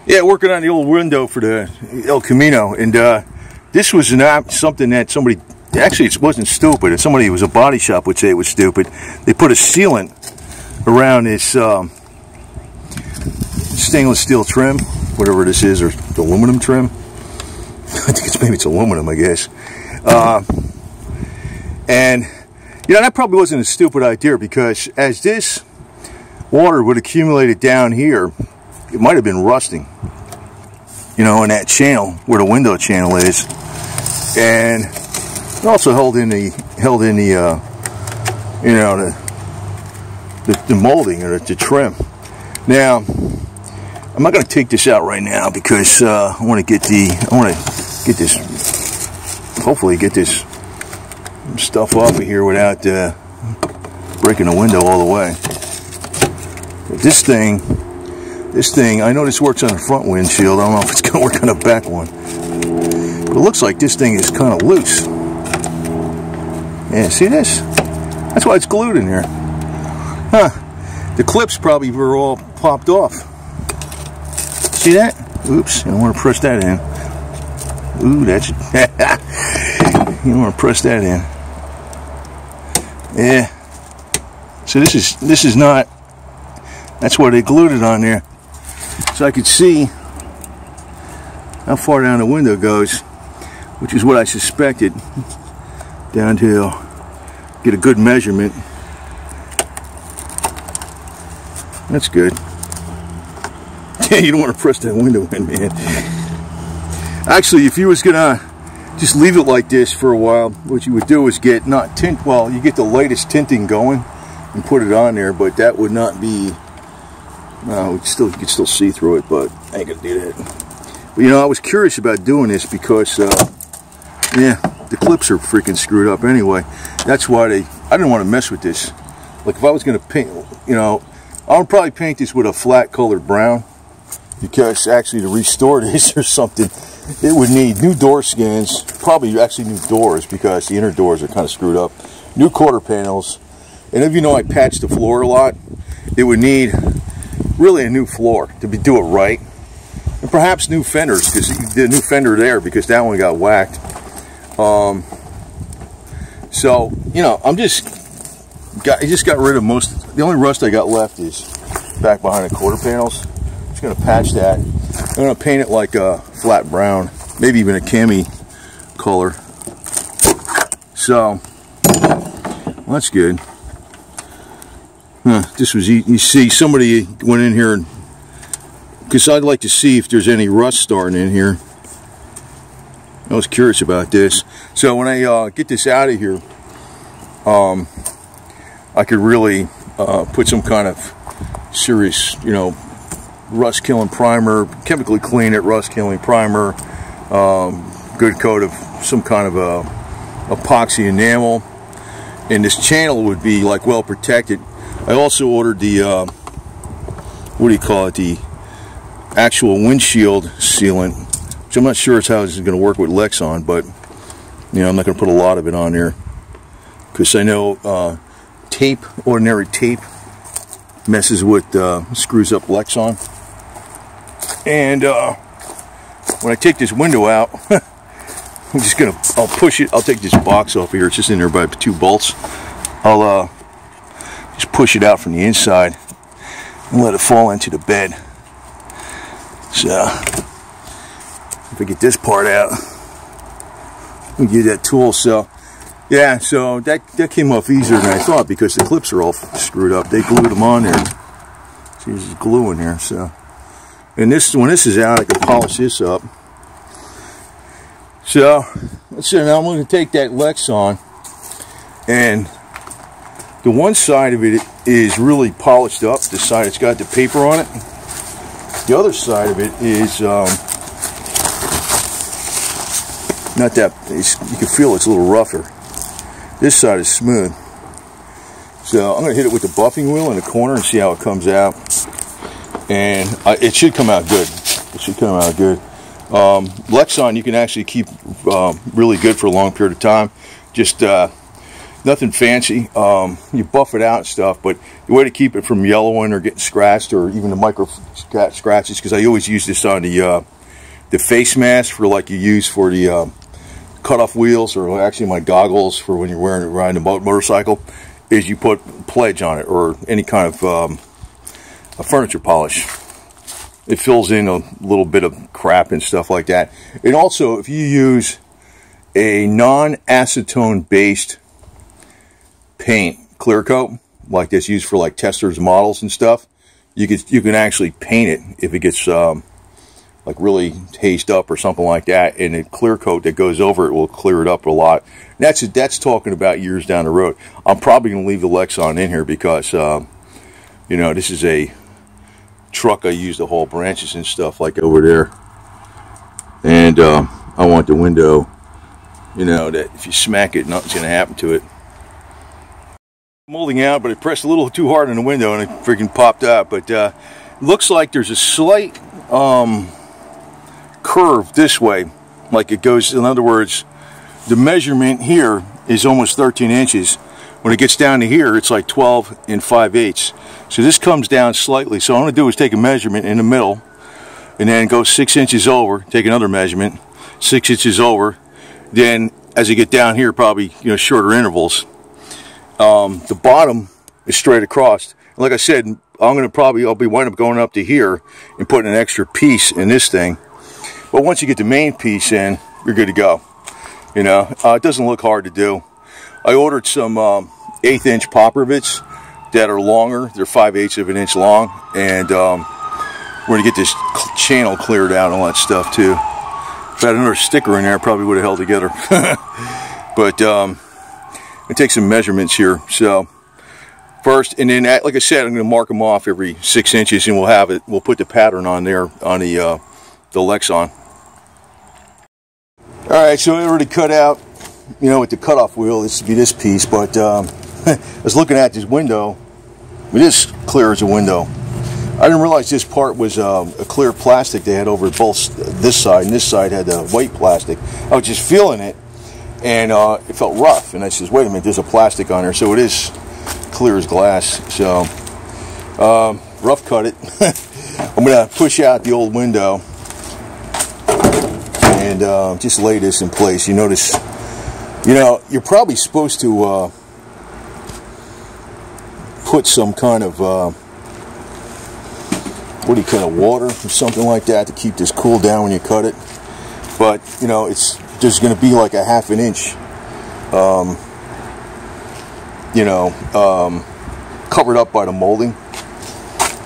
Yeah, working on the old window for the El Camino, and this was something that somebody, actually it wasn't stupid, if somebody who was a body shop would say it was stupid. They put a sealant around this stainless steel trim, whatever this is, or aluminum trim. I think maybe it's aluminum, I guess. And you know, that probably wasn't a stupid idea, because as this water would accumulate down here, it might have been rusting, you know, in that channel where the window channel is, and it also held in the you know, the molding or the trim. Now, I'm not going to take this out right now because I want to get this, hopefully get this stuff off of here without breaking the window all the way. But this thing, I know this works on the front windshield. I don't know if it's going to work on the back one. But it looks like this thing is kind of loose. Yeah, see this? That's why it's glued in there. Huh. The clips probably were all popped off. See that? Oops, I don't want to press that in. Ooh, that's... you don't want to press that in. Yeah. So this is not... That's why they glued it on there. So I could see how far down the window goes, which is what I suspected, down to get a good measurement. That's good. Yeah, you don't want to press that window in, man. Actually, if you was gonna just leave it like this for a while, what you would do is get you get the latest tinting going and put it on there, but that would not be, you could still see through it, but I ain't gonna do that. But you know, I was curious about doing this because, yeah, the clips are freaking screwed up anyway. That's why I didn't want to mess with this. Like if I was gonna paint, you know, I would probably paint this with a flat colored brown, because actually to restore this or something, it would need new door skins, probably actually new doors, because the inner doors are kind of screwed up, new quarter panels, and if you know I patch the floor a lot, it would need really a new floor to do it right, and perhaps new fenders, because the new fender there, because that one got whacked. So you know, I just got rid of most. The only rust I got left is back behind the quarter panels. Just gonna patch that. I'm gonna paint it like a flat brown, maybe even a cami color. So well, that's good. This was easy. You see, somebody went in here, because I'd like to see if there's any rust starting in here. I was curious about this. So when I get this out of here, I could really put some kind of serious, you know, rust killing primer, chemically clean it, rust killing primer, good coat of some kind of epoxy enamel, and this channel would be like well protected. I also ordered the what do you call it, the actual windshield sealant, which I'm not sure how this is going to work with LEXAN, but you know, I'm not going to put a lot of it on there, because I know ordinary tape messes with, screws up LEXAN. And when I take this window out, I'll push it. I'll take this box off here. It's just in there by 2 bolts. I'll just push it out from the inside and let it fall into the bed. So if I get this part out, we get that tool. So yeah, so that came off easier than I thought, because the clips are all screwed up. They glued them on there. See, there's glue in here. So, and when this is out, I can polish this up. So let's see. Now I'm going to take that LEXAN, and the one side of it is really polished up. This side, it's got the paper on it. The other side of it is not that. You can feel it's a little rougher. This side is smooth. So I'm going to hit it with the buffing wheel in the corner and see how it comes out. And it should come out good. It should come out good. LEXAN you can actually keep really good for a long period of time. Just you Nothing fancy. You buff it out and stuff, but the way to keep it from yellowing or getting scratched, or even the micro scratches, because I always use this on the face mask for like you use for the cutoff wheels, or actually my goggles for when you're riding a motorcycle, is you put pledge on it, or any kind of a furniture polish. It fills in a little bit of crap and stuff like that. And also, if you use a non-acetone based paint clear coat, like that's used for like testers, models and stuff, you can actually paint it if it gets like really hazed up or something like that, and a clear coat that goes over it will clear it up a lot. And that's talking about years down the road. I'm probably going to leave the LEXAN in here because you know, this is a truck I use to haul branches and stuff like over there, and I want the window, you know, that if you smack it, nothing's going to happen to it. Molding out, but I pressed a little too hard on the window and it freaking popped out. But looks like there's a slight curve this way, like it goes, in other words, the measurement here is almost 13 inches. When it gets down to here, it's like 12 5/8. So this comes down slightly. So all I'm going to do is take a measurement in the middle, and then go 6 inches over, take another measurement, 6 inches over. Then as you get down here, probably, you know, shorter intervals. The bottom is straight across. Like I said, I'll be wind up going up to here and putting an extra piece in this thing. But once you get the main piece in, you're good to go. You know, it doesn't look hard to do. I ordered some 1/8 inch popper bits that are longer. They're 5/8 of an inch long, and we're gonna get this channel cleared out and all that stuff too. If I had another sticker in there, I probably would have held together. But I take some measurements here. So first, and then like I said, I'm going to mark them off every 6 inches, and we'll put the pattern on there on the LEXAN. All right, so I already cut out, you know, with the cutoff wheel. This would be this piece, but I was looking at this window. It is clear as a window. I didn't realize this part was a clear plastic they had over both this side, and this side had the white plastic. I was just feeling it, and it felt rough, and I says, wait a minute, there's a plastic on there, so it is clear as glass. So rough cut it. I'm gonna push out the old window and just lay this in place. You notice, you know, you're probably supposed to put some kind of water or something like that to keep this cool down when you cut it. But you know, it's just going to be like a 1/2 inch, you know, covered up by the molding.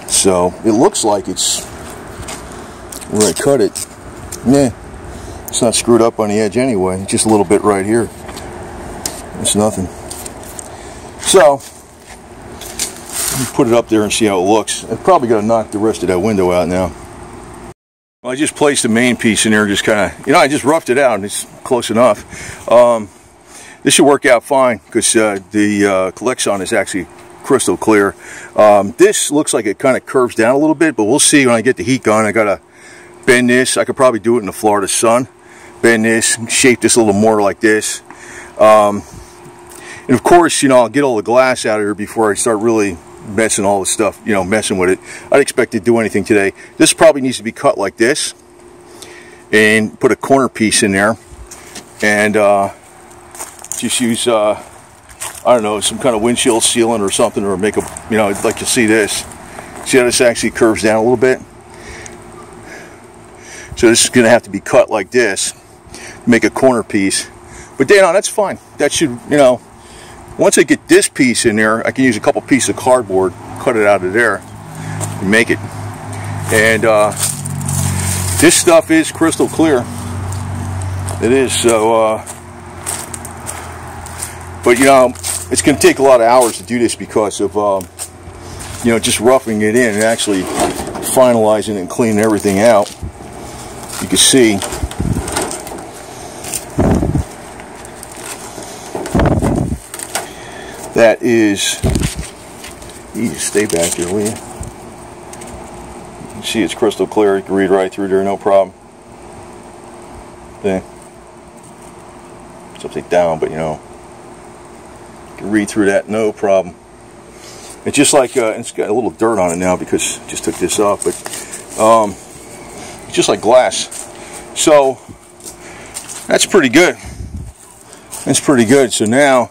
So it looks like it's, where I cut it, yeah, it's not screwed up on the edge anyway. Just a little bit right here. It's nothing. So put it up there and see how it looks. I'm probably going to knock the rest of that window out now. Well, I just placed the main piece in there, just kind of, you know, I just roughed it out, and it's close enough. This should work out fine, because the LEXAN is actually crystal clear. This looks like it kind of curves down a little bit, but we'll see when I get the heat gun. I got to bend this. I could probably do it in the Florida sun. Bend this, shape this a little more like this. And of course, you know, I'll get all the glass out of here before I start really messing all the stuff, you know, messing with it. I'd expect to do anything today. This probably needs to be cut like this, and put a corner piece in there, and just use I don't know, some kind of windshield sealant or something, or make a, you know, like you see this. See how this actually curves down a little bit? So this is going to have to be cut like this, make a corner piece. But then, that's fine. That should, you know, once I get this piece in there, I can use a couple pieces of cardboard, cut it out of there, and make it. And this stuff is crystal clear. It is. So, but you know, it's going to take a lot of hours to do this because of, you know, just roughing it in and actually finalizing and cleaning everything out. You can see. That is, you just stay back here, will you? You can see it's crystal clear. You can read right through there, no problem. There. It's upside down, but you know, can read through that, no problem. It's just like, it's got a little dirt on it now because I just took this off, but it's just like glass. So that's pretty good. That's pretty good. So now,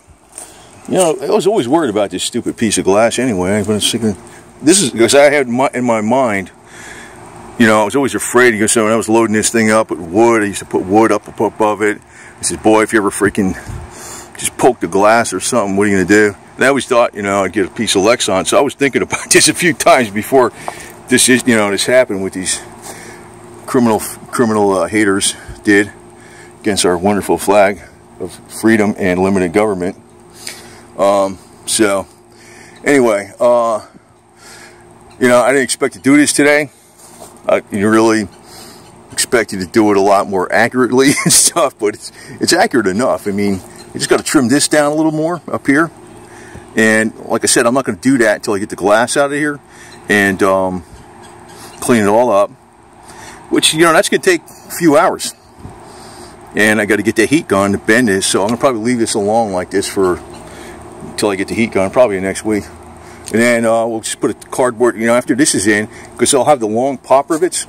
you know, I was always worried about this stupid piece of glass anyway. But I was thinking, this is because I had in my mind, you know, I was always afraid because when I was loading this thing up with wood, I used to put wood up above it. I said, boy, if you ever freaking just poke the glass or something, what are you going to do? And I always thought, you know, I'd get a piece of LEXAN. So I was thinking about this a few times before this happened with these criminal haters did against our wonderful flag of freedom and limited government. So anyway, you know, I didn't expect to do this today. You really expected to do it a lot more accurately and stuff, but it's accurate enough. I mean, you just got to trim this down a little more up here. And like I said, I'm not going to do that until I get the glass out of here and clean it all up. Which, you know, that's going to take a few hours. And I got to get the heat gun to bend this, so I'm going to probably leave this alone like this until I get the heat gun, probably next week. And then we'll just put a cardboard, you know, after this is in, because I'll have the long pop rivets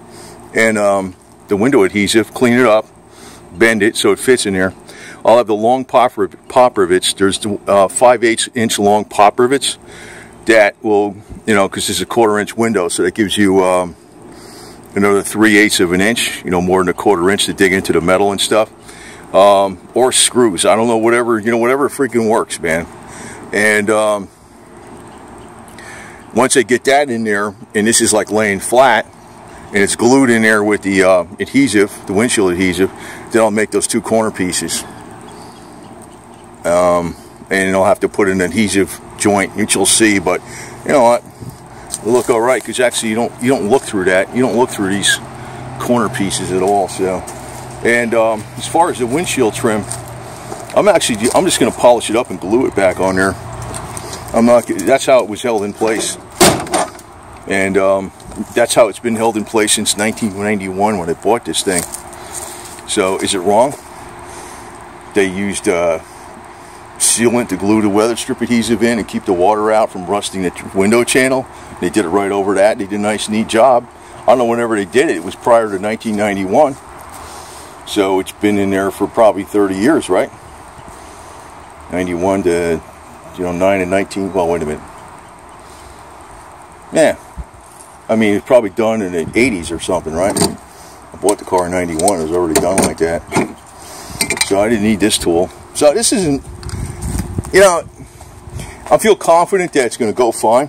and the window adhesive, clean it up, bend it so it fits in there. I'll have the long pop rivets. There's the 5/8 inch long pop rivets that will, you know, because this is a 1/4 inch window, so that gives you another 3/8 of an inch, you know, more than a 1/4 inch to dig into the metal and stuff. Or screws. I don't know, whatever, you know, whatever freaking works, man. And once I get that in there, and this is like laying flat, and it's glued in there with the adhesive, the windshield adhesive, then I'll make those 2 corner pieces. And I'll have to put an adhesive joint, which you'll see, but you know what? It'll look all right, because actually you don't look through that. You don't look through these corner pieces at all. So, and as far as the windshield trim, I'm just going to polish it up and glue it back on there. That's how it was held in place, and that's how it's been held in place since 1991 when I bought this thing. So is it wrong? They used sealant to glue the weather strip adhesive in and keep the water out from rusting the window channel. They did it right over that. They did a nice, neat job. I don't know whenever they did it. It was prior to 1991. So it's been in there for probably 30 years, right? 91 to, you know, 9 and 19. Well, wait a minute. Yeah. I mean, it's probably done in the 80s or something, right? I bought the car in 91. It was already done like that. So I didn't need this tool. So this isn't, you know, I feel confident that it's going to go fine.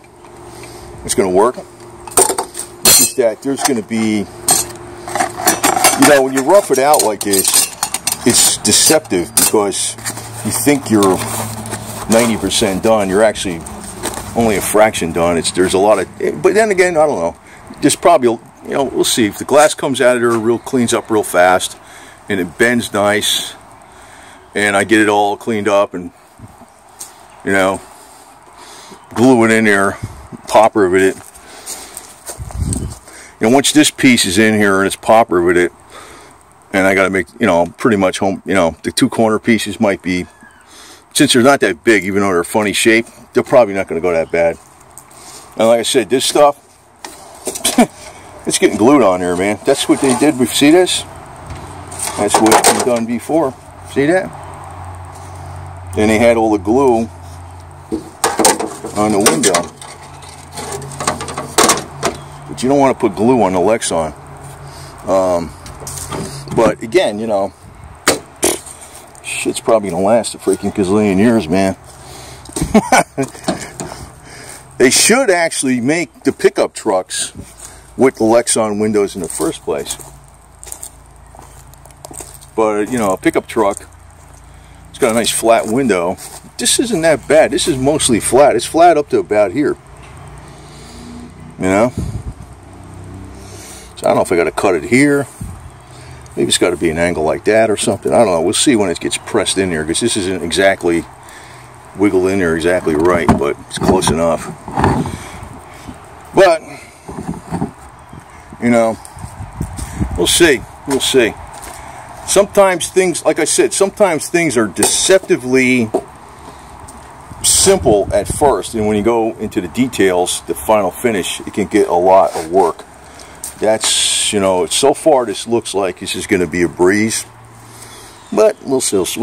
It's going to work. It's just that there's going to be, you know, when you rough it out like this, it's deceptive because you think you're 90% done. You're actually only a fraction done. There's a lot of, but then again, I don't know. There's probably, you know, we'll see. If the glass comes out of there, cleans up real fast, and it bends nice, and I get it all cleaned up and, you know, glue it in there, pop rivet it. And once this piece is in here and it's pop riveted, and I got to make, you know, pretty much home, you know, the 2 corner pieces might be, since they're not that big, even though they're a funny shape, they're probably not going to go that bad. And like I said, this stuff, it's getting glued on there, man. That's what they did. See this? That's what's been done before. See that? And they had all the glue on the window. But you don't want to put glue on the LEXAN. But again, you know, shit's probably going to last a freaking gazillion years, man. They should actually make the pickup trucks with the LEXAN windows in the first place. But, you know, a pickup truck, it's got a nice flat window. This isn't that bad. This is mostly flat. It's flat up to about here. You know? So I don't know if I got to cut it here. Maybe it's got to be an angle like that or something. I don't know. We'll see when it gets pressed in there, because this isn't exactly wiggled in there exactly right, but it's close enough. But, you know, we'll see. We'll see. Sometimes things, like I said, sometimes things are deceptively simple at first, and when you go into the details, the final finish, it can get a lot of work. That's, you know, so far this looks like this is going to be a breeze, but we'll see. But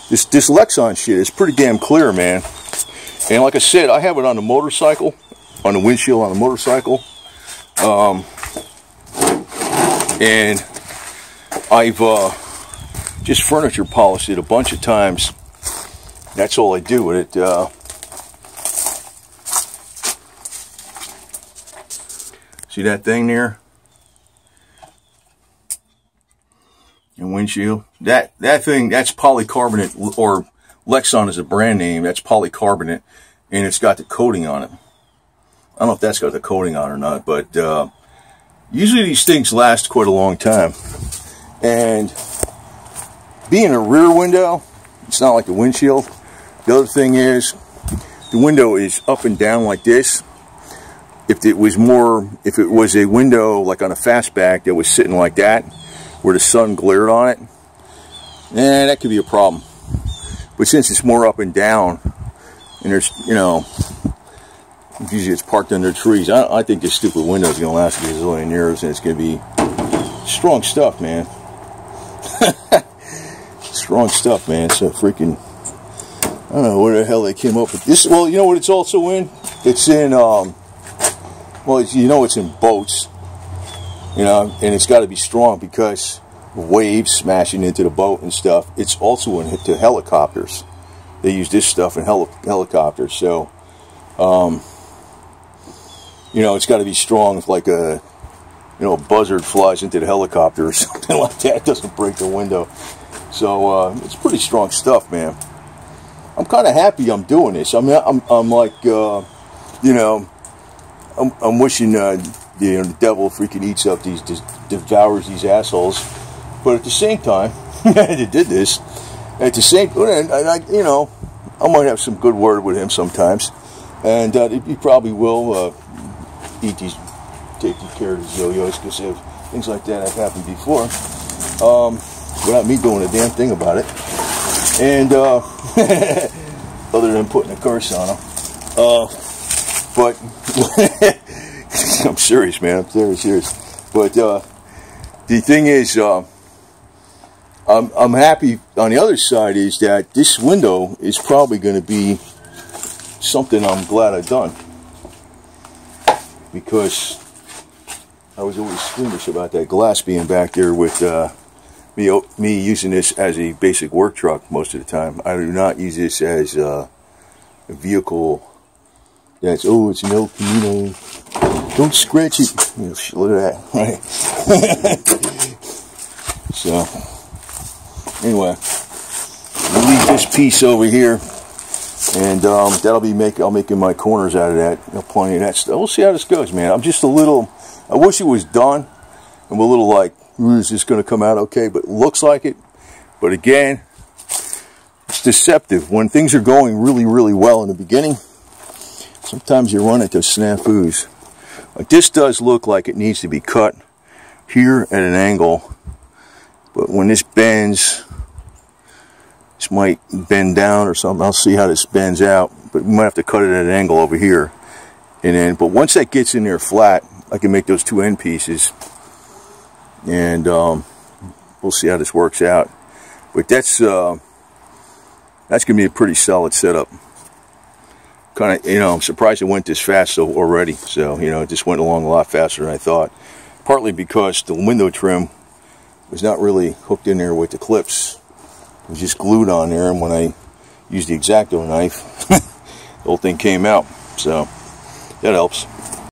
this Lexan shit is pretty damn clear, man. And like I said, I have it on the motorcycle, on the windshield on the motorcycle, and I've just furniture polished it a bunch of times. That's all I do with it. See that thing there? And windshield. That thing, that's polycarbonate, or Lexan is a brand name. That's polycarbonate, and it's got the coating on it. I don't know if that's got the coating on it or not, but usually these things last quite a long time. And being a rear window, it's not like the windshield. The other thing is, the window is up and down like this. If it was a window like on a fastback that was sitting like that, where the sun glared on it, that could be a problem. But since it's more up and down, and there's, you know, usually it's parked under trees, I think this stupid window is going to last a gazillion years, and it's going to be strong stuff, man. Strong stuff, man. So freaking, I don't know where the hell they came up with this. Well, you know what it's also in? It's in, well, you know, it's in boats, you know, and it's got to be strong because of waves smashing into the boat and stuff. It's also into helicopters. They use this stuff in helicopters. So, you know, it's got to be strong. If like a, you know, a buzzard flies into the helicopter or something like that, it doesn't break the window. So it's pretty strong stuff, man. I'm kind of happy I'm doing this. I'm like, you know, I'm wishing the devil freaking eats up these, devours these assholes. But at the same time, they did this. At the same, and I, you know, I might have some good word with him sometimes, and he probably will take care of his yo-yos, because things like that have happened before, without me doing a damn thing about it. And other than putting a curse on him, but I'm serious, man. I'm very serious. But the thing is, I'm happy on the other side is that this window is probably going to be something I'm glad I've done, because I was always squeamish about that glass being back there with me using this as a basic work truck most of the time. I do not use this as a vehicle that's, oh, it's an El Camino, don't scratch it. Look at that, right? So anyway, we'll leave this piece over here, and that'll be I'm making my corners out of that. You know, plenty of that stuff. We'll see how this goes, man. I'm just a little, I wish it was done. I'm a little like, is this going to come out okay? But it looks like it. But again, it's deceptive. When things are going really, really well in the beginning, sometimes you run into snafus. Like this does look like it needs to be cut here at an angle. But when this bends, this might bend down or something. I'll see how this bends out. But we might have to cut it at an angle over here. And then, but once that gets in there flat, I can make those two end pieces. And we'll see how this works out. But that's going to be a pretty solid setup. Kind of, you know, I'm surprised it went this fast already. So, you know, it just went along a lot faster than I thought. Partly because the window trim was not really hooked in there with the clips. It was just glued on there, and when I used the X-Acto knife, the whole thing came out. So that helps.